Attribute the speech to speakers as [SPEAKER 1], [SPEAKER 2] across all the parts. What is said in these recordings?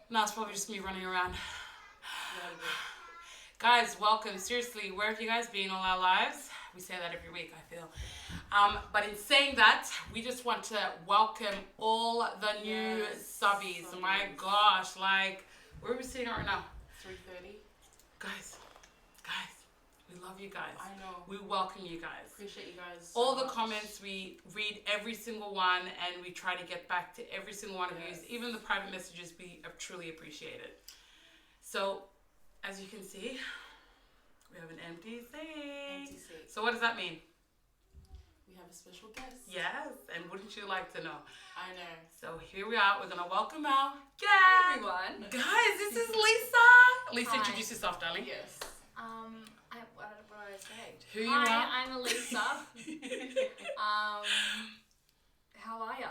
[SPEAKER 1] No, it's probably just me running around. Guys, welcome. Seriously, where have you guys been all our lives? We say that every week, I feel. But in saying that, we just want to welcome all the new subbies. Oh my gosh, like, where are we sitting right now?
[SPEAKER 2] 3:30.
[SPEAKER 1] Guys, we love you guys.
[SPEAKER 2] I know.
[SPEAKER 1] We welcome you guys.
[SPEAKER 2] Appreciate you guys.
[SPEAKER 1] All the comments, we read every single one, and we try to get back to every single one of you. Even the private messages, we truly appreciate it. So, as you can see, we have an empty seat. So what does that mean?
[SPEAKER 2] We have a special guest.
[SPEAKER 1] Yes, and wouldn't you like to know?
[SPEAKER 2] I know.
[SPEAKER 1] So here we are. We're going to welcome our guest.
[SPEAKER 3] Hi, everyone.
[SPEAKER 1] Guys, this is Lisa. Lisa,
[SPEAKER 3] Hi.
[SPEAKER 1] introduce yourself, darling.
[SPEAKER 2] Yes.
[SPEAKER 3] What do I say?
[SPEAKER 1] Who you
[SPEAKER 3] Hi,
[SPEAKER 1] are?
[SPEAKER 3] I'm Alisa. How are ya?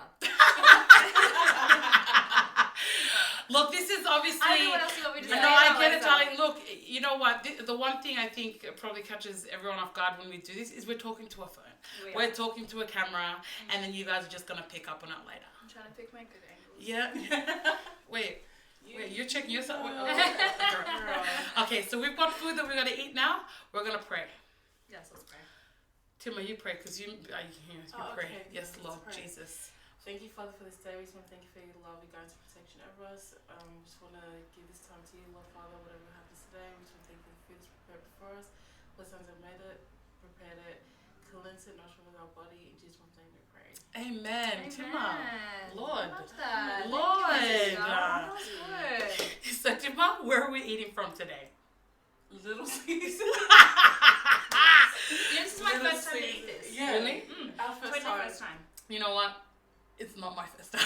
[SPEAKER 1] Look, this is obviously...
[SPEAKER 3] I don't know what else you want me to say.
[SPEAKER 1] No, I get it, darling. Look, you know what? The one thing I think probably catches everyone off guard when we do this is we're talking to a phone. We're talking to a camera, and then you guys are just going to pick up on it later.
[SPEAKER 3] I'm trying to pick my good angles.
[SPEAKER 1] Yeah. Wait, you're checking yourself? Okay, so we've got food that we're going to eat now. We're going to pray.
[SPEAKER 3] Yes, let's pray.
[SPEAKER 1] Tima, you pray because you pray.
[SPEAKER 2] Okay.
[SPEAKER 1] Yes, Lord
[SPEAKER 2] Pray.
[SPEAKER 1] Jesus.
[SPEAKER 2] Thank you, Father, for this day. We just want to thank you for your love, your guidance, and protection over us. We just want to give this time to you, Lord Father, whatever happens today. We just want to thank you for the food that's prepared before us. Lord, sons have made it, prepared it, cleansed it, nourishment with our body. In Jesus' name we pray.
[SPEAKER 1] Amen. Tima. Lord.
[SPEAKER 3] I love that.
[SPEAKER 1] Lord.
[SPEAKER 3] Thank you, that was good.
[SPEAKER 1] So, Tima, where are we eating from today?
[SPEAKER 2] Little Caesar.
[SPEAKER 3] This is my first time to eat this.
[SPEAKER 2] Yeah.
[SPEAKER 1] Really?
[SPEAKER 2] Our
[SPEAKER 3] Totally first time.
[SPEAKER 1] You know what? It's not my first time.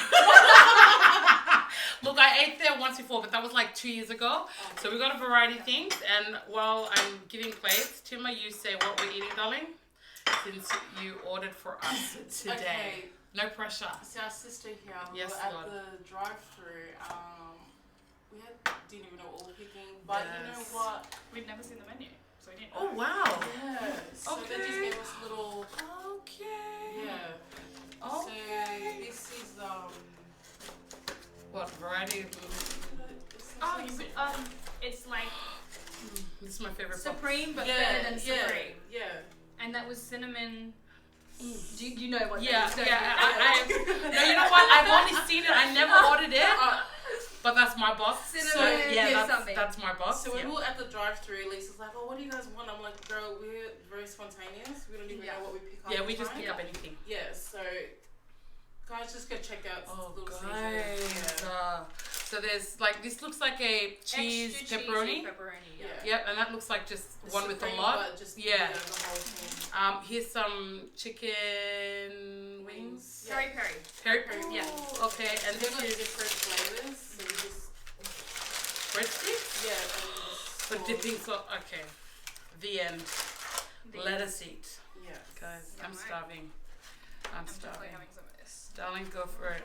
[SPEAKER 1] Look, I ate there once before, but that was like 2 years ago. So we got a variety of things. And while I'm giving plates, Tima, you say what we're eating, darling, since you ordered for us today.
[SPEAKER 2] Okay.
[SPEAKER 1] No pressure.
[SPEAKER 2] So our sister here,
[SPEAKER 1] Yes,
[SPEAKER 2] we were
[SPEAKER 1] Lord.
[SPEAKER 2] at the drive-through. Didn't even know what we were picking, but you know what?
[SPEAKER 3] We'd never seen the menu, so we didn't
[SPEAKER 1] Oh,
[SPEAKER 3] know.
[SPEAKER 1] wow.
[SPEAKER 2] Yeah. So they just
[SPEAKER 1] Okay.
[SPEAKER 2] gave us a little.
[SPEAKER 1] Okay.
[SPEAKER 2] Yeah.
[SPEAKER 1] Okay.
[SPEAKER 2] So this is
[SPEAKER 1] What variety of
[SPEAKER 3] Oh, you could, it's like
[SPEAKER 1] This is my favorite box.
[SPEAKER 3] Supreme, but better than Supreme.
[SPEAKER 2] Yeah.
[SPEAKER 3] And that was cinnamon. Do you know what
[SPEAKER 1] Yeah,
[SPEAKER 3] that is?
[SPEAKER 1] yeah. No, you know what? I've only seen it. I never ordered it. But that's my box.
[SPEAKER 3] Cinnamon,
[SPEAKER 1] So yeah,
[SPEAKER 3] something.
[SPEAKER 1] that's my box.
[SPEAKER 2] So when
[SPEAKER 1] yeah.
[SPEAKER 2] we were at the drive-through, Lisa's like, "Oh, what do you guys want?" I'm like, "Girl, we're very spontaneous. We don't even know what we pick up."
[SPEAKER 1] Yeah, we
[SPEAKER 2] each
[SPEAKER 1] just
[SPEAKER 2] time."
[SPEAKER 1] pick up anything.
[SPEAKER 2] Yeah. So guys, just go check out Little
[SPEAKER 1] guys.
[SPEAKER 2] Caesars. Yeah.
[SPEAKER 1] So there's like, this looks like a cheese
[SPEAKER 3] Extra
[SPEAKER 1] pepperoni.
[SPEAKER 3] cheesy pepperoni, yeah.
[SPEAKER 1] Yep, and that looks like just one with a
[SPEAKER 2] Supreme,
[SPEAKER 1] lot.
[SPEAKER 2] but just,
[SPEAKER 1] Yeah.
[SPEAKER 2] the whole thing.
[SPEAKER 1] Here's some chicken wings.
[SPEAKER 2] Yeah.
[SPEAKER 3] Peri.
[SPEAKER 1] Peri.
[SPEAKER 3] Yeah.
[SPEAKER 1] Okay, and
[SPEAKER 2] They've
[SPEAKER 1] this
[SPEAKER 2] got
[SPEAKER 1] is
[SPEAKER 2] different flavors. So we just
[SPEAKER 1] breadsticks.
[SPEAKER 2] and just
[SPEAKER 1] For dipping sauce. Okay. The end. Let us eat.
[SPEAKER 2] Yeah.
[SPEAKER 1] Guys,
[SPEAKER 3] Yeah,
[SPEAKER 1] I'm
[SPEAKER 3] mate.
[SPEAKER 1] starving. I'm
[SPEAKER 3] definitely
[SPEAKER 1] starving.
[SPEAKER 3] having some of this.
[SPEAKER 1] Darling, go for it.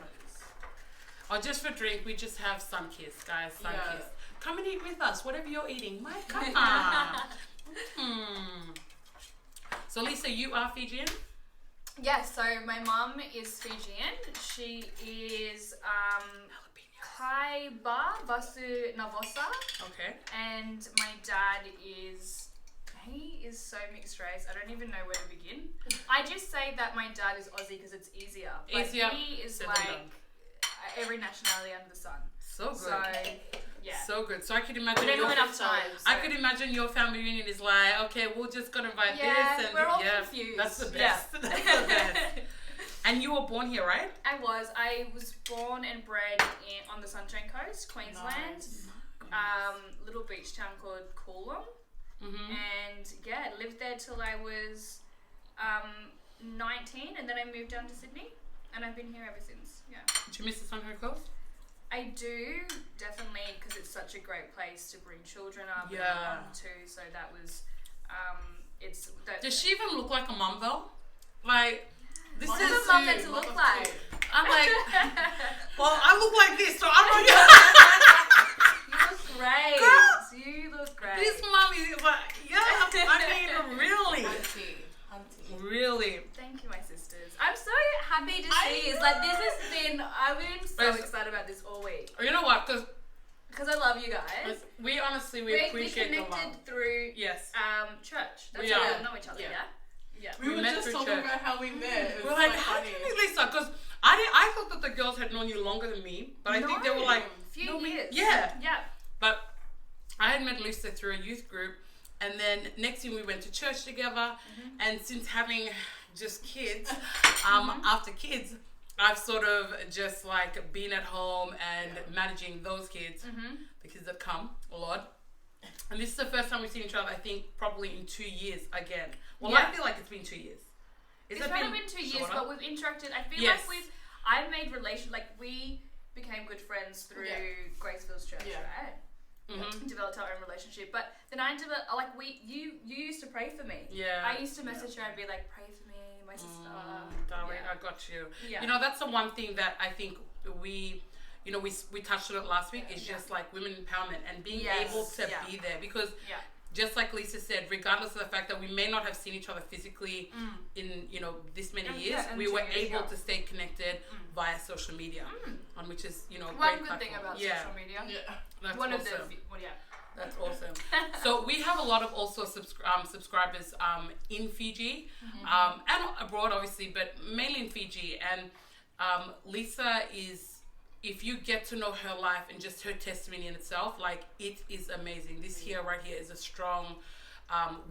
[SPEAKER 1] Oh, just for drink, we just have Sunkiss, guys. Sunkiss.
[SPEAKER 2] Yeah.
[SPEAKER 1] Come and eat with us, whatever you're eating. My come on. So, Lisa, you are Fijian?
[SPEAKER 3] Yes, so my mum is Fijian. She is Kaiba Vasu Navosa.
[SPEAKER 1] Okay.
[SPEAKER 3] And my dad he is so mixed race. I don't even know where to begin. I just say that my dad is Aussie because it's easier. But
[SPEAKER 1] Easier.
[SPEAKER 3] he is
[SPEAKER 1] Said
[SPEAKER 3] like
[SPEAKER 1] and done.
[SPEAKER 3] every nationality under the sun.
[SPEAKER 1] So good.
[SPEAKER 3] So, yeah.
[SPEAKER 1] So good. So I could imagine.
[SPEAKER 3] We don't
[SPEAKER 1] your-
[SPEAKER 3] have enough time.
[SPEAKER 1] I could imagine your family reunion is like, okay, we're just gonna invite this and
[SPEAKER 3] we're all confused.
[SPEAKER 1] That's the
[SPEAKER 3] Yeah.
[SPEAKER 1] best. That's the best. And you were born here, right?
[SPEAKER 3] I was born and bred on the Sunshine Coast, Queensland.
[SPEAKER 2] Nice.
[SPEAKER 3] Little beach town called Coolum. And yeah, lived there till I was 19, and then I moved down to Sydney, and I've been here ever since. Yeah.
[SPEAKER 1] Did you miss the Sunshine Coast?
[SPEAKER 3] I do, definitely, because it's such a great place to bring children up and
[SPEAKER 1] Yeah.
[SPEAKER 3] along too. So that was, it's.
[SPEAKER 1] Does she even look like a mum though? Like, this
[SPEAKER 3] What
[SPEAKER 1] is.
[SPEAKER 3] does a mum meant to look like?
[SPEAKER 1] I'm like, well, I look like this, so I'm like.
[SPEAKER 3] You look great.
[SPEAKER 1] Girl,
[SPEAKER 3] you look great.
[SPEAKER 1] This mum is like, yeah. I mean, really,
[SPEAKER 2] Hunty.
[SPEAKER 1] really.
[SPEAKER 3] Thank you, my sisters. I'm so happy to see you. It's like this has been. I've been so excited about this all week.
[SPEAKER 1] You know what? Because
[SPEAKER 3] because I love you guys.
[SPEAKER 1] We honestly, we appreciate the love.
[SPEAKER 3] We connected through
[SPEAKER 1] Yes.
[SPEAKER 3] Church. That's
[SPEAKER 1] We
[SPEAKER 3] how
[SPEAKER 1] are.
[SPEAKER 3] we know each other, yeah? Yeah.
[SPEAKER 2] We were
[SPEAKER 1] met
[SPEAKER 2] just
[SPEAKER 1] through
[SPEAKER 2] talking
[SPEAKER 1] church.
[SPEAKER 2] about how we met.
[SPEAKER 1] We're like, how do you meet Lisa? Because I thought that the girls had known you longer than me, but I think they were like,
[SPEAKER 3] few years.
[SPEAKER 1] Yeah.
[SPEAKER 3] Yeah.
[SPEAKER 1] But I had met Lisa through a youth group, and then next thing we went to church together, and since having just kids, after kids, I've sort of just like been at home and managing those kids, the kids that come a lot. And this is the first time we've seen each other, I think, probably in 2 years again. Well, I feel like it's been 2 years.
[SPEAKER 3] It's not been 2 years, but we've interacted. I feel
[SPEAKER 1] Yes.
[SPEAKER 3] like I've made we became good friends through Graceville's church, right? Developed our own relationship, but then I developed you used to pray for me.
[SPEAKER 1] Yeah.
[SPEAKER 3] I used to message her and be like, pray for me, my sister.
[SPEAKER 1] Darling, I got you.
[SPEAKER 3] Yeah.
[SPEAKER 1] You know, that's the one thing that I think we touched on it last week. Is just like women empowerment and being able to be there, because just like Lisa said, regardless of the fact that we may not have seen each other physically in this many years, we were able to stay connected via social media, on which is
[SPEAKER 3] one
[SPEAKER 1] great
[SPEAKER 3] good thing
[SPEAKER 1] platform.
[SPEAKER 3] about social media.
[SPEAKER 1] That's
[SPEAKER 3] One
[SPEAKER 1] awesome.
[SPEAKER 3] of the
[SPEAKER 1] That's awesome. So we have a lot of also subscribers in Fiji and abroad, obviously, but mainly in Fiji. And Lisa is, if you get to know her life and just her testimony in itself, like, it is amazing. This here, right here, is a strong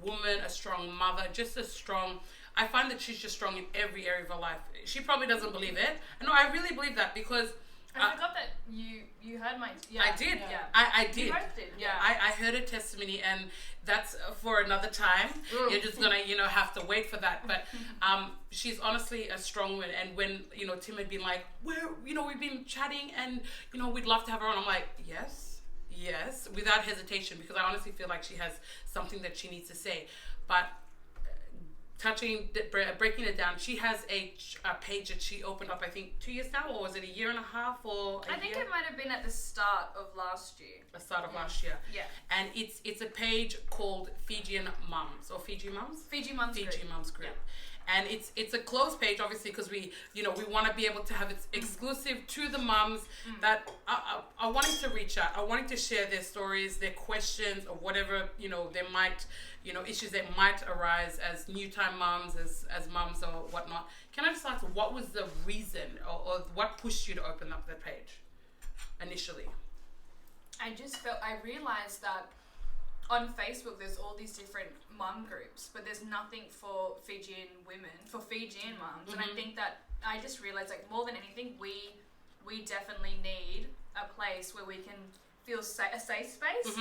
[SPEAKER 1] woman, a strong mother, just a strong. I find that she's just strong in every area of her life. She probably doesn't believe it. No, I really believe that, because
[SPEAKER 3] I forgot that you heard my.
[SPEAKER 1] I did.
[SPEAKER 3] Yeah.
[SPEAKER 1] I did.
[SPEAKER 3] You both did. Yeah.
[SPEAKER 1] I heard her testimony, and that's for another time. You're just gonna have to wait for that. But she's honestly a strong woman. And when Tim had been like, we've been chatting, and we'd love to have her on. I'm like, yes, without hesitation, because I honestly feel like she has something that she needs to say. But breaking it down, she has a page that she opened up, I think 2 years now, or was it a year and a half, or
[SPEAKER 3] I think it might have been at the start of last year.
[SPEAKER 1] Last year.
[SPEAKER 3] Yeah.
[SPEAKER 1] And it's a page called Fijian Moms, or Fiji Moms?
[SPEAKER 3] Fiji Moms Group.
[SPEAKER 1] Yeah. And it's a closed page, obviously, because we want to be able to have it exclusive to the mums that are wanting to reach out, are wanting to share their stories, their questions, or whatever they might, issues that might arise as new time mums, as mums or whatnot. Can I just ask, what was the reason, or what pushed you to open up that page initially?
[SPEAKER 3] I realized that on Facebook there's all these different mum groups, but there's nothing for Fijian women, for Fijian mums. And I think that I just realized, like, more than anything, we definitely need a place where we can feel a safe space,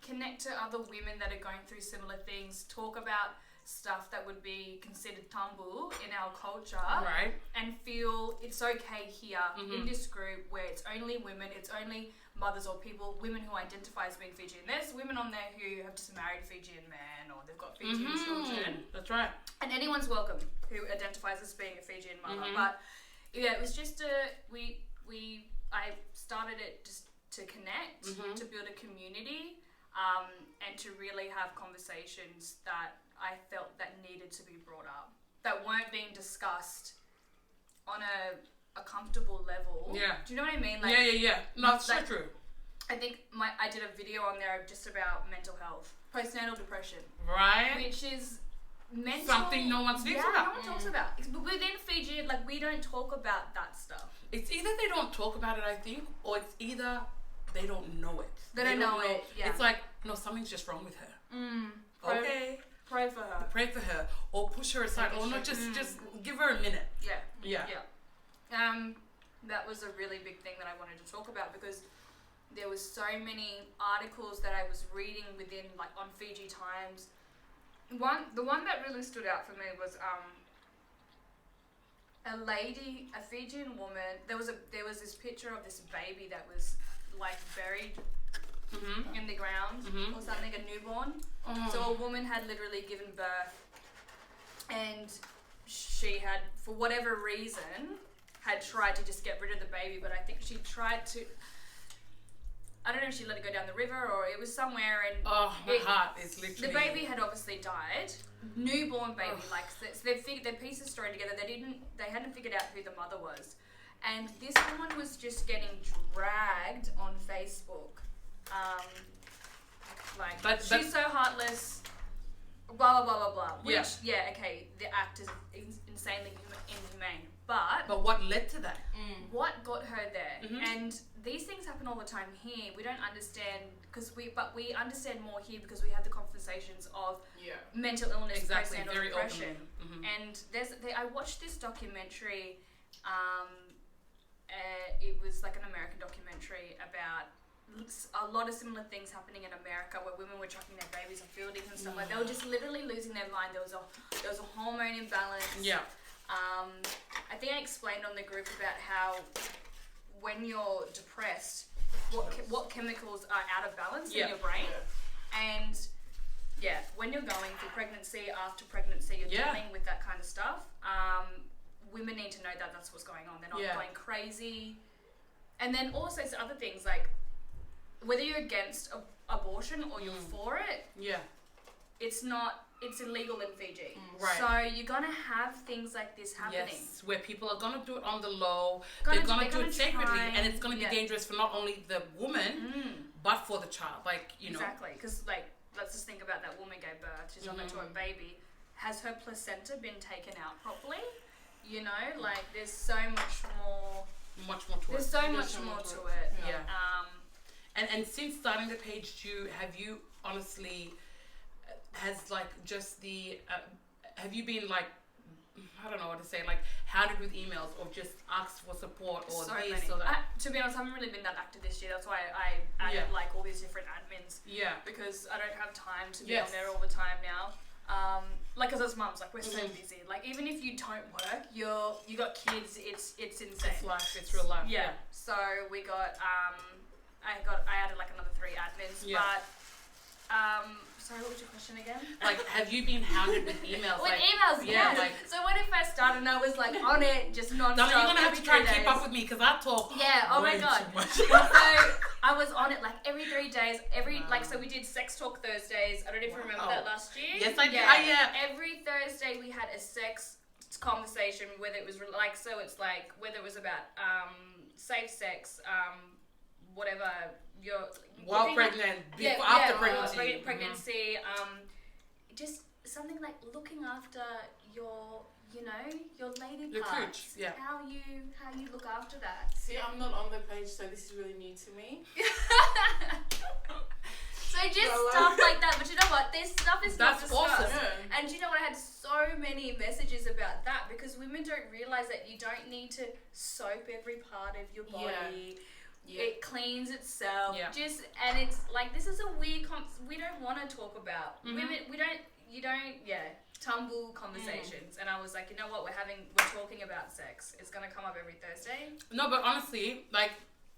[SPEAKER 3] connect to other women that are going through similar things, talk about stuff that would be considered taboo in our culture,
[SPEAKER 1] Right.
[SPEAKER 3] and feel it's okay here in this group where it's only women, it's only mothers or women who identify as being Fijian. There's women on there who have just married a Fijian man, or they've got Fijian children.
[SPEAKER 1] That's right.
[SPEAKER 3] And anyone's welcome who identifies as being a Fijian mother. But yeah, it was just I started it just to connect, to build a community, and to really have conversations that I felt that needed to be brought up, that weren't being discussed on a comfortable level.
[SPEAKER 1] Yeah.
[SPEAKER 3] Do you know what I mean? Like,
[SPEAKER 1] Yeah. No, it's so true.
[SPEAKER 3] I think I did a video on there just about mental health, postnatal depression,
[SPEAKER 1] Right.
[SPEAKER 3] which is mental,
[SPEAKER 1] Something no one speaks about.
[SPEAKER 3] no one talks about. But within Fiji, like, we don't talk about that stuff.
[SPEAKER 1] It's either they don't talk about it, I think, or it's either they don't know it.
[SPEAKER 3] They don't know it. Yeah.
[SPEAKER 1] It's like, no, something's just wrong with her. Okay.
[SPEAKER 3] Pray for her.
[SPEAKER 1] Pray for her, or push her aside, or no, just give her a minute.
[SPEAKER 3] Yeah. That was a really big thing that I wanted to talk about, because there was so many articles that I was reading within, like, on Fiji Times. The one that really stood out for me was a lady, a Fijian woman. There was this picture of this baby that was, like, buried in the ground or something, a newborn. So a woman had literally given birth, and she had, for whatever reason, had tried to just get rid of the baby, but I think she tried to, I don't know if she let it go down the river or it was somewhere, and
[SPEAKER 1] my heart is literally.
[SPEAKER 3] the baby had obviously died, newborn baby. Like, so their pieces thrown together. They hadn't figured out who the mother was, And this woman was just getting dragged on Facebook. She's so heartless, blah, blah, blah, blah, blah. Which, okay, the act is insanely inhumane. But
[SPEAKER 1] what led to that?
[SPEAKER 3] What got her there? And these things happen all the time here. We don't understand, but we understand more here because we have the conversations of mental illness, postnatal depression. And I watched this documentary. It was like an American documentary about a lot of similar things happening in America where women were chucking their babies on fields and stuff like they were just literally losing their mind. There was a hormone imbalance. I think I explained on the group about how when you're depressed, what chemicals are out of balance in your brain, and when you're going through pregnancy, after pregnancy, you're dealing with that kind of stuff. Women need to know that that's what's going on. They're not going crazy. And then also it's other things like whether you're against abortion or you're for it. It's illegal in Fiji.
[SPEAKER 1] Right.
[SPEAKER 3] So you're gonna have things like this happening.
[SPEAKER 1] Yes, where people are gonna do it on the low. They're gonna do it secretly, and it's gonna be dangerous for not only the woman but for the child.
[SPEAKER 3] Exactly, because let's just think about that woman gave birth. She's on to a baby. Has her placenta been taken out properly? There's so much more.
[SPEAKER 1] Much more to
[SPEAKER 3] it. There's so much more to it.
[SPEAKER 1] Yeah. And since starting the page too, have you honestly, have you been I don't know what to say, hounded with emails or just asked for support or
[SPEAKER 3] so
[SPEAKER 1] this
[SPEAKER 3] many.
[SPEAKER 1] or that?
[SPEAKER 3] To be honest, I haven't really been that active this year. That's why I added all these different admins.
[SPEAKER 1] Yeah.
[SPEAKER 3] Because I don't have time to be on there all the time now. Because as mums, we're so busy. Even if you don't work, you got kids. It's insane.
[SPEAKER 1] It's life. It's real life.
[SPEAKER 3] Yeah. So we got I added another 3 admins.
[SPEAKER 1] Yeah.
[SPEAKER 3] But sorry, what was your question again?
[SPEAKER 1] Have you been hounded with emails?
[SPEAKER 3] With emails, yes. So when it first started, and I was on it, just non-stop.
[SPEAKER 1] You're gonna have to try and keep up with me because I talk.
[SPEAKER 3] Yeah. Oh my god. So I was on it every 3 days. So we did sex talk Thursdays. I don't know if you remember that last year.
[SPEAKER 1] Yes, I did.
[SPEAKER 3] Yeah. Every Thursday we had a sex conversation, whether it was whether it was about safe sex, whatever you're
[SPEAKER 1] while pregnant, after
[SPEAKER 3] pregnancy, just something like looking after your lady parts.
[SPEAKER 1] Cooch,
[SPEAKER 3] how you look after that.
[SPEAKER 2] See, I'm not on the page, so this is really new to me.
[SPEAKER 3] So just stuff like that, but you know what? This stuff is not
[SPEAKER 1] That's
[SPEAKER 3] discussed.
[SPEAKER 1] awesome.
[SPEAKER 3] Yeah. And you know what? I had so many messages about that because women don't realize that you don't need to soap every part of your body. Yeah. It cleans itself. Yeah. And it's this is a weird we don't want to talk about. Women, tumble conversations. And I was like, you know what? We're talking about sex. It's going to come up every Thursday.
[SPEAKER 1] No, but honestly,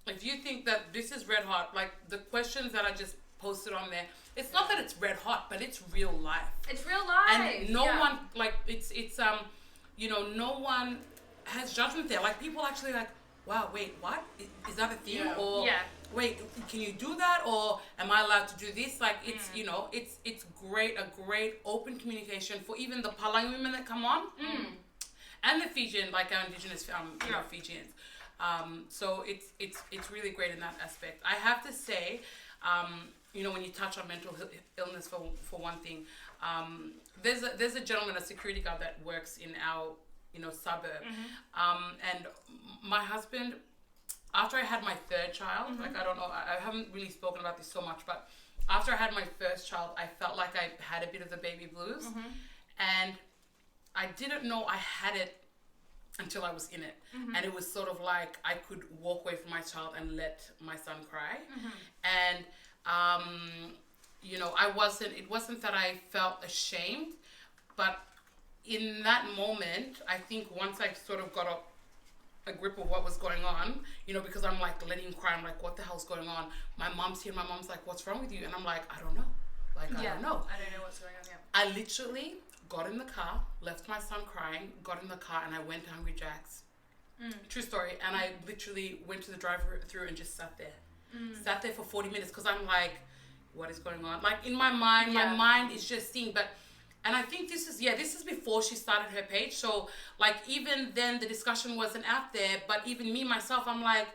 [SPEAKER 1] if you think that this is red hot, the questions that I just posted on there, it's not that it's red hot, but it's real life.
[SPEAKER 3] It's real life.
[SPEAKER 1] And no one, no one has judgment there. People actually wow, wait, what? Is that a thing?
[SPEAKER 2] Yeah.
[SPEAKER 1] Or wait, can you do that? Or am I allowed to do this? It's it's great, a great open communication for even the Palang women that come on, and the Fijian, our indigenous Fijians. So it's really great in that aspect. I have to say, when you touch on mental illness for one thing, there's a gentleman, a security guard that works in our suburb, and my husband, after I had my 3rd child, I don't know, I haven't really spoken about this so much, but after I had my first child, I felt like I had a bit of the baby blues, and I didn't know I had it until I was in it, and it was sort of I could walk away from my child and let my son cry, and it wasn't that I felt ashamed, but in that moment, I think once I sort of got a grip of what was going on, because I'm letting him cry. I'm what the hell's going on? My mom's here. My mom's what's wrong with you? And I'm I don't know. I don't know.
[SPEAKER 3] I don't know what's going on. Yeah.
[SPEAKER 1] I literally got in the car, left my son crying, got in the car, and I went to Hungry Jack's. True story. And I literally went to the drive-through and just sat there. Sat there for 40 minutes because I'm what is going on? In my mind, my mind is just seeing, And I think this is before she started her page. So like even then the discussion wasn't out there, but even me myself, I'm like,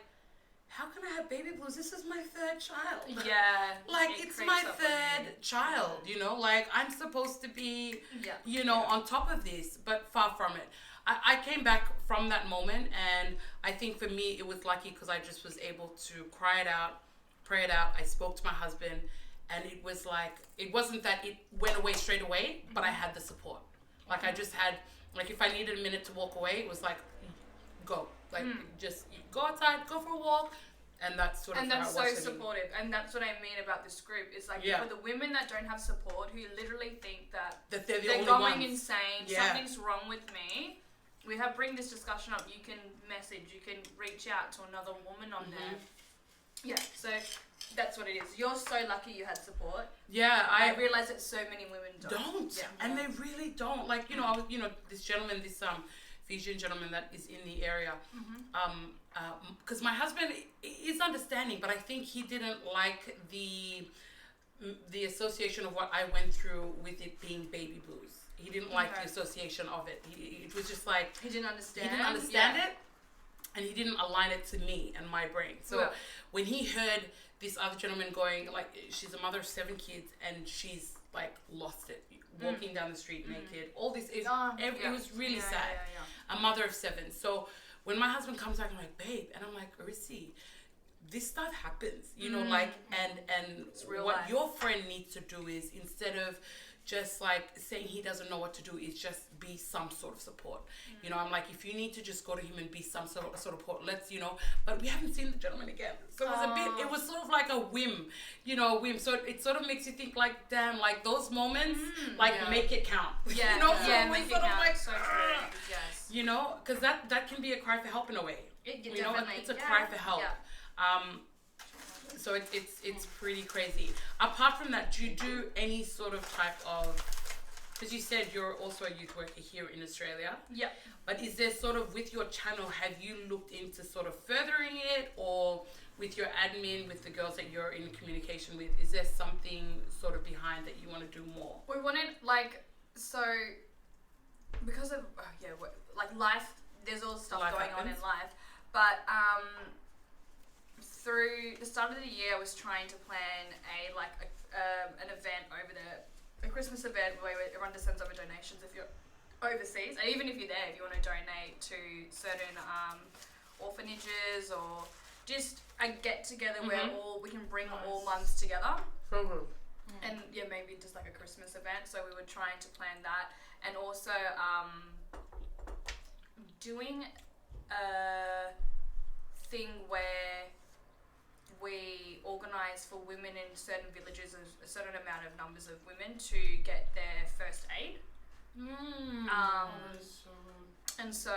[SPEAKER 1] how can I have baby blues? This is my third child.
[SPEAKER 3] Yeah.
[SPEAKER 1] Like it's my third child, you know, like I'm supposed to be, you know, on top of this, but far from it. I came back from that moment, and I think for me it was lucky because I just was able to cry it out, pray it out. I spoke to my husband, and it was like, it wasn't that it went away straight away, but I had the support. Like I just had, like if I needed a minute to walk away, it was like, go. Like just go outside, go for a walk. And that's sort of, and that's so
[SPEAKER 3] supportive, and that's what I mean about this group. It's like for the women that don't have support, who literally think that they're going insane, something's wrong with me. We have bring this discussion up. You can message, you can reach out to another woman on there. Yeah, so that's what it is. You're so lucky you had support.
[SPEAKER 1] Yeah,
[SPEAKER 3] I realize that so many women don't.
[SPEAKER 1] Yeah. And they really don't. Like you know, I was, you know, this gentleman, this Fijian gentleman that is in the area. Because my husband is understanding, but I think he didn't like the association of what I went through with it being baby blues. He didn't like the association of it. It was just like
[SPEAKER 3] he didn't understand
[SPEAKER 1] it, and he didn't align it to me and my brain. So when he heard this other gentleman going, like, she's a mother of 7 kids and she's like lost it, walking down the street naked, all this it was really sad. A mother of 7. So when my husband comes back, I'm like, babe, and I'm like, Arisi, this stuff happens, you know, like, and what life. Your friend needs to do is, instead of just like saying he doesn't know what to do, is just be some sort of support. You know, I'm like, if you need to just go to him and be some sort of support, let's, you know, but we haven't seen the gentleman again. So it was it was sort of like a whim, you know, a whim. So it sort of makes you think like, damn, like those moments, like make it count.
[SPEAKER 3] Yeah,
[SPEAKER 1] you know,
[SPEAKER 3] make it count. Like, so true. Yes.
[SPEAKER 1] You know, because that can be a cry for help in a way.
[SPEAKER 3] You
[SPEAKER 1] know, it's a cry for help. So it's pretty crazy. Apart from that, do you do any sort of type of, because you said you're also a youth worker here in Australia.
[SPEAKER 3] Yeah.
[SPEAKER 1] But is there sort of, with your channel, have you looked into sort of furthering it, or with your admin, with the girls that you're in communication with, is there something sort of behind that you want to do more?
[SPEAKER 3] We wanted, like, so, because of, like life, there's all stuff going on in life, but through the start of the year, I was trying to plan an event over there, a Christmas event where everyone just sends over donations if you're overseas, and even if you're there, if you want to donate to certain orphanages, or just a get together where we can bring all mums together. And maybe just like a Christmas event. So we were trying to plan that, and also doing a thing where we organise for women in certain villages, a certain amount of numbers of women to get their first aid. And so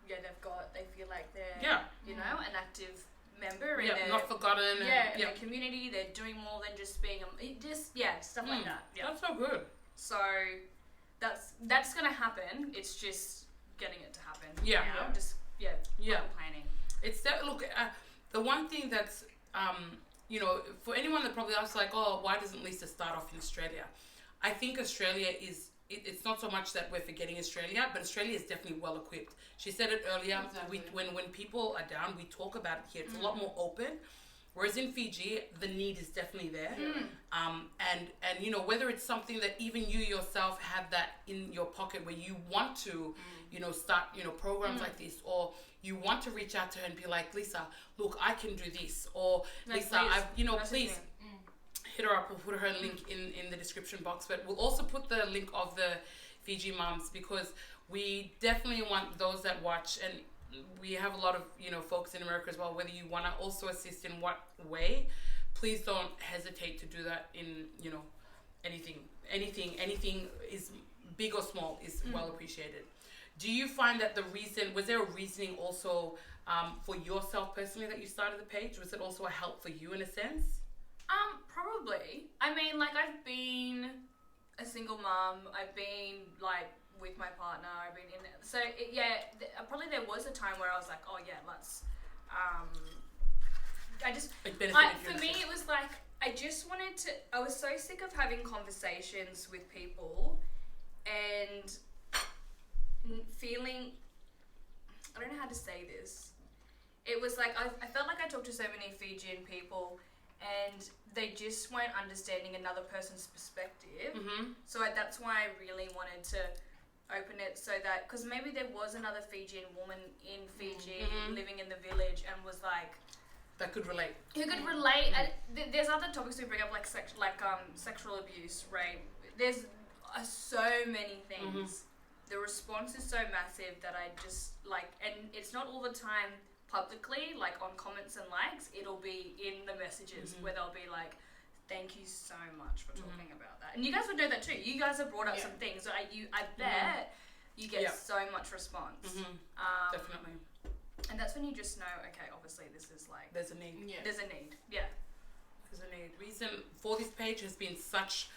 [SPEAKER 3] they feel like they're you know, an active member in
[SPEAKER 1] not forgotten.
[SPEAKER 3] In the community. They're doing more than just being stuff like that.
[SPEAKER 1] That's so good.
[SPEAKER 3] So that's gonna happen. It's just getting it to happen. Planning.
[SPEAKER 1] It's that look. The one thing that's you know, for anyone that probably asks like, oh, why doesn't Lisa start off in Australia? I think Australia is. It's not so much that we're forgetting Australia, but Australia is definitely well equipped. She said it earlier. Exactly. When people are down, we talk about it here. It's a lot more open. Whereas in Fiji, the need is definitely there. And you know, whether it's something that even you yourself have that in your pocket where you want to, you know, start, you know, programs like this, or you want to reach out to her and be like, Lisa, look, I can do this, or Lisa, please hit her up. We'll put her link in the description box, but we'll also put the link of the Fiji Moms, because we definitely want those that watch, and we have a lot of, you know, folks in America as well, whether you want to also assist in what way, please don't hesitate to do that in, you know, anything is big or small is well appreciated. Do you find that was there a reasoning also for yourself personally that you started the page? Was it also a help for you in a sense?
[SPEAKER 3] Probably. I mean, like, I've been a single mum. I've been, like, with my partner. I've been in... So, probably there was a time where I was like, oh, yeah, let's... for me, it was like, I just wanted to... I was so sick of having conversations with people and feeling, I don't know how to say this. It was like, I felt like I talked to so many Fijian people and they just weren't understanding another person's perspective. So that's why I really wanted to open it so that, because maybe there was another Fijian woman in Fiji living in the village and was like,
[SPEAKER 1] that could relate.
[SPEAKER 3] Who could relate. And there's other topics we bring up like sexual abuse, rape. There's so many things. The response is so massive that I just like, and it's not all the time publicly, like on comments and likes. It'll be in the messages where they'll be like, thank you so much for talking about that. And you guys would know that too. You guys have brought up some things. So I bet you get so much response.
[SPEAKER 1] Definitely.
[SPEAKER 3] And that's when you just know, okay, obviously this is like...
[SPEAKER 1] There's a need.
[SPEAKER 3] There's a need,
[SPEAKER 1] There's a need. Reason for this page has been such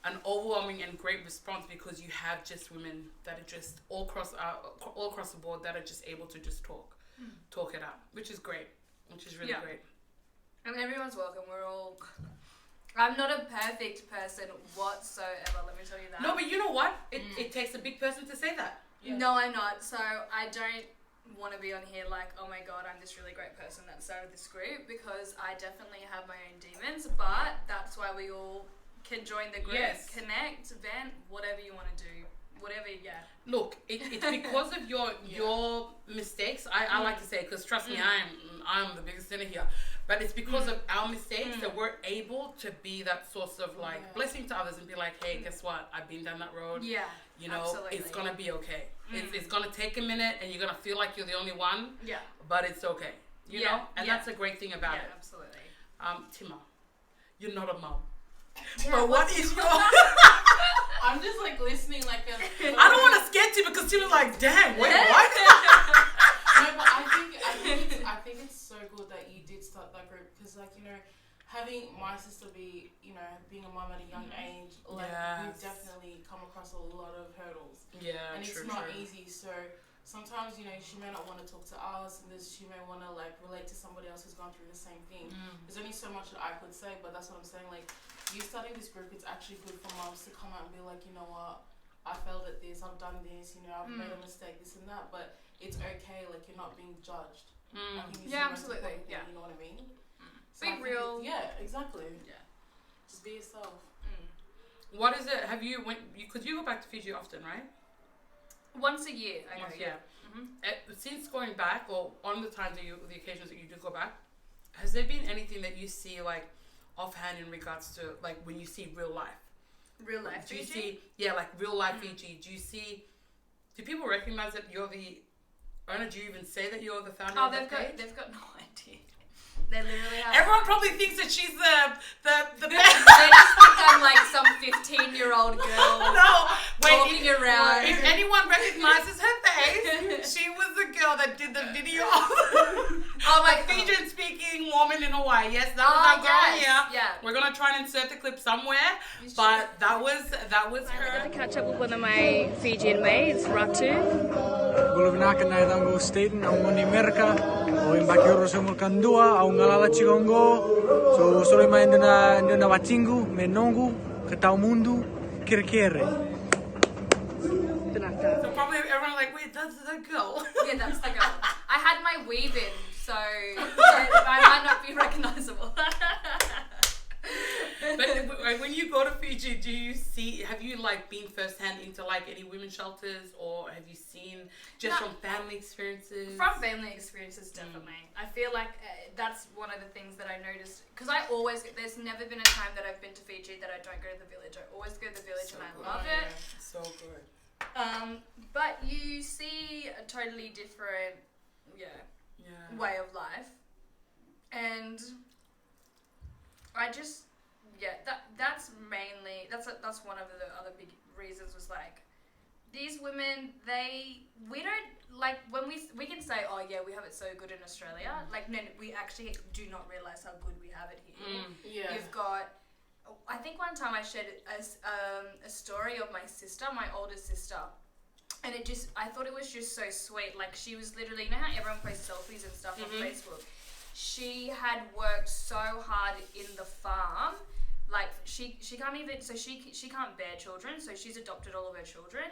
[SPEAKER 1] an overwhelming and great response because you have just women that are just all across the board that are just able to just talk it out, which is great, which is really great.
[SPEAKER 3] And everyone's welcome. We're all... I'm not a perfect person whatsoever, let me tell you that.
[SPEAKER 1] No, but you know what? It takes a big person to say that.
[SPEAKER 3] No, I'm not. So I don't want to be on here like, oh my god, I'm this really great person that started this group, because I definitely have my own demons, but that's why we all can join the group, connect, vent, whatever you want to do, whatever.
[SPEAKER 1] Look, it's because of your mistakes. I like to say, because trust me, I'm the biggest sinner here, but it's because of our mistakes that we're able to be that source of like blessing to others and be like, hey, guess what? I've been down that road. You know, absolutely. It's gonna be okay. It's gonna take a minute, and you're gonna feel like you're the only one. But it's okay. You know, and that's a great thing about it.
[SPEAKER 3] Absolutely.
[SPEAKER 1] Tima, you're not a mom.
[SPEAKER 3] Yeah,
[SPEAKER 1] but what is your?
[SPEAKER 2] I'm just like listening, like a.
[SPEAKER 1] I don't want to scare Tima because Tima's like, damn, wait, what?
[SPEAKER 2] No, but I think it's so good that you did start that group, because like, you know, having my sister be, you know, being a mum at a young age, like we've definitely come across a lot of hurdles. And it's not easy. So sometimes, you know, she may not want to talk to us, and she may want to like relate to somebody else who's gone through the same thing. There's only so much that I could say, but that's what I'm saying. Like, you starting this group, it's actually good for moms to come out and be like, you know what, I failed at this, I've done this, you know, I've made a mistake, this and that, but it's okay. Like, you're not being judged. I think it's
[SPEAKER 3] absolutely.
[SPEAKER 2] You know what I mean? So
[SPEAKER 3] be real.
[SPEAKER 2] Exactly. Just be yourself.
[SPEAKER 1] What is it? Have you because you go back to Fiji often, right?
[SPEAKER 3] Once a year, I go.
[SPEAKER 1] Since going back, or on the times that the occasions that you do go back, has there been anything that you see like offhand in regards to like when you see real life?
[SPEAKER 3] Real life
[SPEAKER 1] do you
[SPEAKER 3] Fiji?
[SPEAKER 1] see like real life Fiji? Do people recognize that you're the owner? Do you even say that you're the founder of the page?
[SPEAKER 3] They've got no idea. They literally have.
[SPEAKER 1] Everyone probably thinks that she's the
[SPEAKER 3] They just think I'm like some 15-year-old girl. Walking around.
[SPEAKER 1] If anyone recognizes her face, she was the girl that did the video of the Fijian speaking woman in Hawaii. Yes, that was our girl here.
[SPEAKER 3] Yeah.
[SPEAKER 1] We're gonna try and insert the clip somewhere, but that was her.
[SPEAKER 3] I got to catch up with one of my Fijian mates, Ratu.
[SPEAKER 4] Bula Vinaka na itango staten ang ni Amerika o imbakiro sa mulkandua au ngalala chigongo so solo mai ndona wachingu menongu katau mundu kirkere.
[SPEAKER 1] So probably everyone like, wait, that's the girl.
[SPEAKER 3] Yeah, that's the girl. I had my weave in, so I might not be recognizable.
[SPEAKER 1] But when you go to Fiji, have you like been firsthand into like any women's shelters, or have you seen just from family experiences?
[SPEAKER 3] From family experiences, definitely. I feel like that's one of the things that I noticed, because there's never been a time that I've been to Fiji that I don't go to the village. I always go to the village, and I love it.
[SPEAKER 1] So good.
[SPEAKER 3] But you see a totally different, way of life, and I just, that's mainly, that's one of the other big reasons was like, these women, we don't, like, when we can say, oh yeah, we have it so good in Australia, like, no, we actually do not realise how good we have it here. You've got, I think one time I shared a story of my sister, my older sister, and I thought it was just so sweet. Like, she was literally, you know how everyone posts selfies and stuff on Facebook? She had worked so hard in the farm, like she can't even, so she can't bear children, so she's adopted all of her children,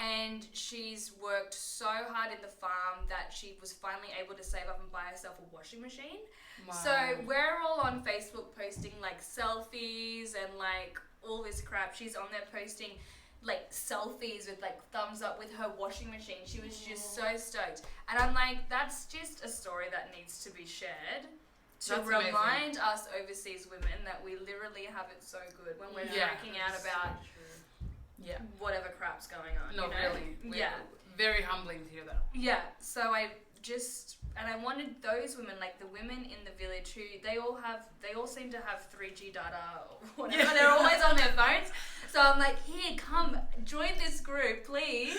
[SPEAKER 3] and she's worked so hard in the farm that she was finally able to save up and buy herself a washing machine.
[SPEAKER 1] Wow.
[SPEAKER 3] So we're all on Facebook posting like selfies and like all this crap. She's on there posting like selfies with like thumbs up with her washing machine. She was just so stoked, and I'm like, that's just a story that needs to be shared. To
[SPEAKER 1] That's
[SPEAKER 3] remind us overseas women that we literally have it so good when we're freaking out about whatever crap's going on.
[SPEAKER 1] No,
[SPEAKER 3] you know?
[SPEAKER 1] really.
[SPEAKER 3] Yeah.
[SPEAKER 1] Very humbling to hear that.
[SPEAKER 3] Yeah. So I wanted those women, like the women in the village who they all seem to have 3G data or whatever.
[SPEAKER 1] Yeah.
[SPEAKER 3] They're always on their phones. So I'm like, here, come join this group, please,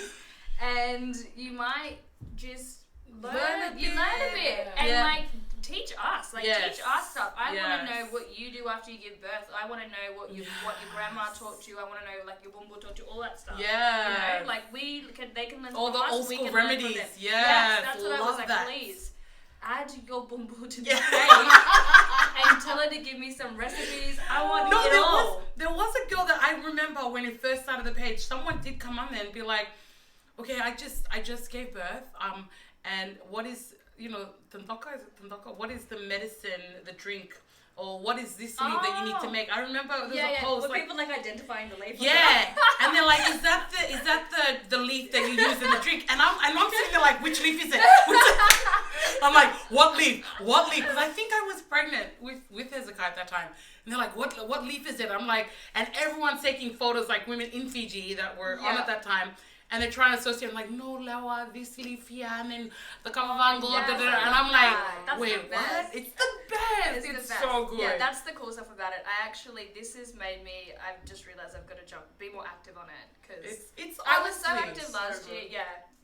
[SPEAKER 3] and you might just learn a bit and like. Teach us, teach us stuff. I want to know what you do after you give birth. I want to know what your grandma taught you. I want to know like your bumbo taught you, all that stuff.
[SPEAKER 1] Yeah.
[SPEAKER 3] You know, like they can learn
[SPEAKER 1] all
[SPEAKER 3] from
[SPEAKER 1] the
[SPEAKER 3] us.
[SPEAKER 1] old
[SPEAKER 3] We
[SPEAKER 1] school
[SPEAKER 3] can learn from
[SPEAKER 1] remedies.
[SPEAKER 3] them.
[SPEAKER 1] Yes,
[SPEAKER 3] That's what I was like. Please add your bumbo to the page and tell her to give me some recipes. I want it all.
[SPEAKER 1] There was a girl that I remember when it first started the page. Someone did come on there and be like, "Okay, I just gave birth. And what is tantoka? Is it tantoka? What is the medicine, the drink, or what is this leaf that you need to make?" I remember there was a post
[SPEAKER 3] like people like identifying the leaf.
[SPEAKER 1] Yeah, and they're like, "Is that the leaf that you use in the drink?" And I'm sitting there like, "Which leaf is it?" I'm like, "What leaf? What leaf?" Because I think I was pregnant with Hezekiah at that time. And they're like, "What leaf is it?" I'm like, and everyone's taking photos, like women in Fiji that were on at that time. And they're trying to associate. I'm like, "No, Lewa, this leaf here, and then the Kamavango, and I'm like,
[SPEAKER 3] that's
[SPEAKER 1] wait, what? It's the best. It's so good."
[SPEAKER 3] Yeah, that's the cool stuff about it. This has made me, I've just realised I've got to be more active on it. Because
[SPEAKER 1] I
[SPEAKER 3] was so active last year.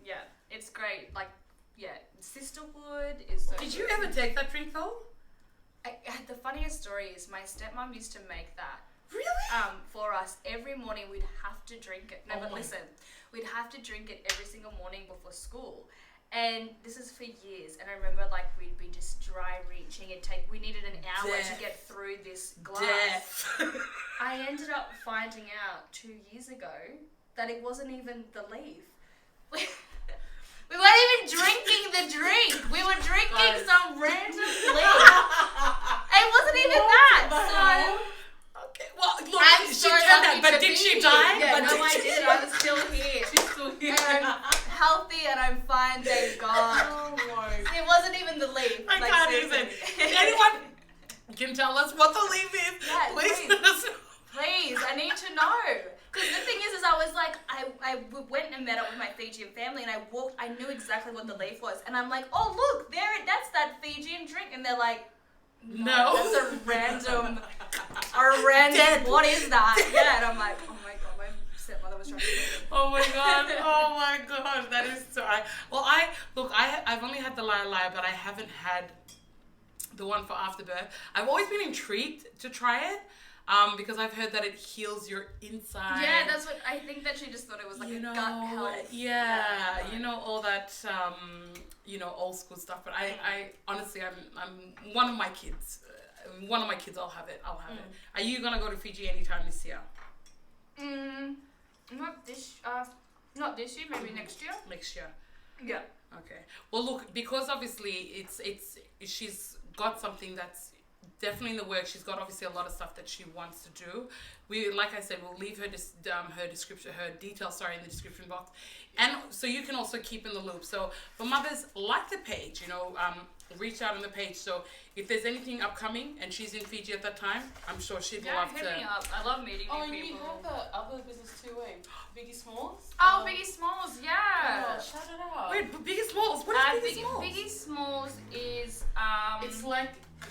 [SPEAKER 3] Yeah. It's great. Like, sisterhood is so
[SPEAKER 1] Did
[SPEAKER 3] good.
[SPEAKER 1] you ever take that drink though?
[SPEAKER 3] The funniest story is my stepmom used to make that.
[SPEAKER 1] Really?
[SPEAKER 3] For us. Every morning we'd have to drink it. No, but listen. We'd have to drink it every single morning before school. And this is for years. And I remember like we'd be just dry reaching. We needed an hour to get through this glass. I ended up finding out 2 years ago that it wasn't even the leaf. We weren't even drinking the drink. We were drinking some random leaf. It wasn't even that. So...
[SPEAKER 1] Okay. Well, look, she turned that, but did she die?
[SPEAKER 3] Yeah, no, I did. I was still here.
[SPEAKER 1] She's still here.
[SPEAKER 3] And I'm healthy and I'm fine, thank God.
[SPEAKER 1] Oh my.
[SPEAKER 3] It wasn't even the leaf.
[SPEAKER 1] I can't even. Anyone can tell us what the leaf is?
[SPEAKER 3] Yeah,
[SPEAKER 1] please let us know.
[SPEAKER 3] Please, I need to know. Because the thing is I was like, I went and met up with my Fijian family and I knew exactly what the leaf was. And I'm like, oh look, that's that Fijian drink. And they're like, no. That's a random,
[SPEAKER 1] Dead.
[SPEAKER 3] what is that? Yeah, and I'm like, oh my God, my stepmother was trying to kill me.
[SPEAKER 1] Oh my God, that is so. I've only had the Lie, but I haven't had the one for afterbirth. I've always been intrigued to try it. Because I've heard that it heals your inside.
[SPEAKER 3] Yeah, that's what I think. That she just thought it was like gut health.
[SPEAKER 1] Yeah, all that old school stuff. But I honestly, I'm one of my kids. One of my kids, I'll have it. It. Are you gonna go to Fiji anytime this year?
[SPEAKER 3] Not this year. Maybe next year.
[SPEAKER 1] Next year.
[SPEAKER 3] Yeah.
[SPEAKER 1] Okay. Well, look, because obviously she's got something that's definitely in the works. She's got obviously a lot of stuff that she wants to do. Like I said, we'll leave her details in the description box, and so you can also keep in the loop. So for mothers, like the page, reach out on the page. So if there's anything upcoming, and she's in Fiji at that time, I'm sure she'd love to.
[SPEAKER 3] Hit me up. I love meeting new people.
[SPEAKER 2] Oh, you have the other business too, Biggie Smalls.
[SPEAKER 3] Oh, Biggie Smalls, yeah.
[SPEAKER 2] Shout it out.
[SPEAKER 1] Wait, Biggie Smalls. What is Biggie Smalls?
[SPEAKER 3] Biggie Smalls is
[SPEAKER 2] It's like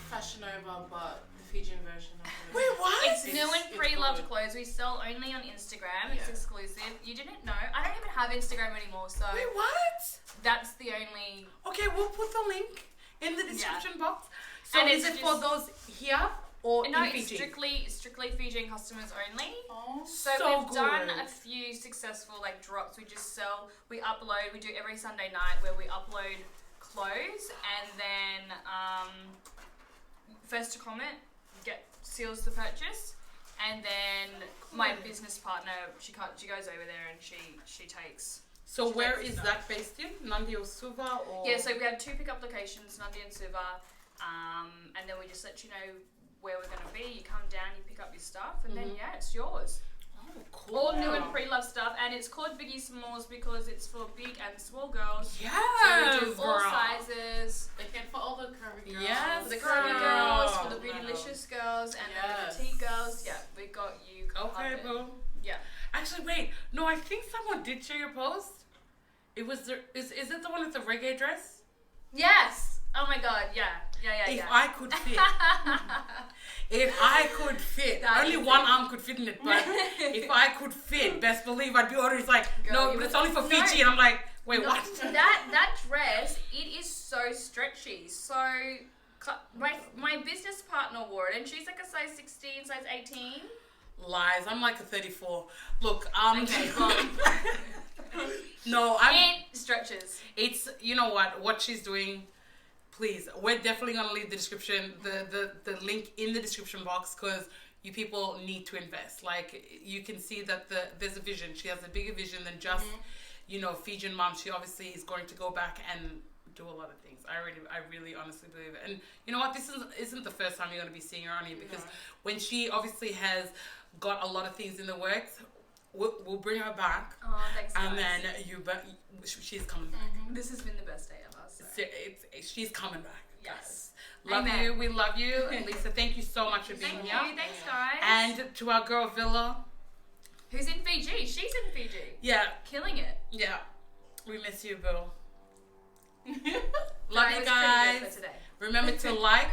[SPEAKER 2] Fashion Nova, but the Fijian version of it.
[SPEAKER 1] Wait, what?
[SPEAKER 3] It's new and pre-loved clothes. We sell only on Instagram. It's exclusive. You didn't know? I don't even have Instagram anymore, so
[SPEAKER 1] Wait, what?
[SPEAKER 3] that's the only.
[SPEAKER 1] Okay, we'll put the link in the description box. So
[SPEAKER 3] And
[SPEAKER 1] is
[SPEAKER 3] it's
[SPEAKER 1] it for those here or
[SPEAKER 3] No,
[SPEAKER 1] in
[SPEAKER 3] it's
[SPEAKER 1] Fiji?
[SPEAKER 3] strictly Fijian customers only.
[SPEAKER 2] Oh,
[SPEAKER 3] So we've done a few successful drops. We upload. We do every Sunday night where we upload clothes, and then first to comment seals the purchase. And then my business partner, she goes over there and she takes.
[SPEAKER 1] So where is that based in? Nandi or Suva or?
[SPEAKER 3] Yeah, so we have 2 pickup locations, Nandi and Suva, and then we just let you know where we're going to be. You come down, you pick up your stuff, and then it's yours.
[SPEAKER 1] Oh, cool.
[SPEAKER 3] All new and pre-loved stuff, and it's called Biggie Smalls because it's for big and small girls.
[SPEAKER 1] Yes,
[SPEAKER 3] so we do all
[SPEAKER 1] girl.
[SPEAKER 3] sizes.
[SPEAKER 2] They can for all the curvy girls.
[SPEAKER 1] Yes,
[SPEAKER 3] For the curvy girls, for the
[SPEAKER 2] Oh,
[SPEAKER 3] Bootylicious girls, and
[SPEAKER 2] Yes.
[SPEAKER 3] the petite girls. Yeah, we got you
[SPEAKER 1] Okay,
[SPEAKER 3] covered.
[SPEAKER 1] boo.
[SPEAKER 3] Yeah.
[SPEAKER 1] Actually, wait. No, I think someone did share your post. It was is it the one with the reggae dress?
[SPEAKER 3] Yes. Oh my God. Yeah.
[SPEAKER 1] If I could fit. If I could fit.
[SPEAKER 3] That
[SPEAKER 1] Only
[SPEAKER 3] is
[SPEAKER 1] one
[SPEAKER 3] it.
[SPEAKER 1] arm could fit in it, but if I could fit, best believe I'd be always like,
[SPEAKER 3] Girl,
[SPEAKER 1] no,
[SPEAKER 3] you
[SPEAKER 1] but it's
[SPEAKER 3] would-
[SPEAKER 1] only for
[SPEAKER 3] no.
[SPEAKER 1] Fiji. And I'm like, wait,
[SPEAKER 3] No,
[SPEAKER 1] what?
[SPEAKER 3] that dress, it is so stretchy. So my business partner wore it, and she's like a size 16, size 18.
[SPEAKER 1] Lies. I'm like a 34. Look,
[SPEAKER 3] Okay, well,
[SPEAKER 1] no,
[SPEAKER 3] it stretches.
[SPEAKER 1] It's, you know what she's doing. Please, we're definitely gonna leave the description, the link in the description box, because you people need to invest. Like, you can see that there's a vision. She has a bigger vision than just, you know, Fijian Moms. She obviously is going to go back and do a lot of things. I really honestly believe it. And you know what? This isn't the first time you're gonna be seeing her on here, because when she obviously has got a lot of things in the works, we'll bring her back.
[SPEAKER 3] Oh, thanks, guys.
[SPEAKER 1] And then she's coming back.
[SPEAKER 3] This has been the best day ever. So.
[SPEAKER 1] She's coming back.
[SPEAKER 3] Yes.
[SPEAKER 1] Love
[SPEAKER 3] Amen.
[SPEAKER 1] you. We love you. Lisa, thank you so much for being
[SPEAKER 3] Thank
[SPEAKER 1] here.
[SPEAKER 3] you. Thanks, guys.
[SPEAKER 1] And to our girl Villa.
[SPEAKER 3] Who's in Fiji? She's in Fiji.
[SPEAKER 1] Yeah.
[SPEAKER 3] Killing it.
[SPEAKER 1] Yeah. We miss you, Bill. Love
[SPEAKER 3] That
[SPEAKER 1] you
[SPEAKER 3] was pretty good
[SPEAKER 1] guys.
[SPEAKER 3] for today.
[SPEAKER 1] Remember to like,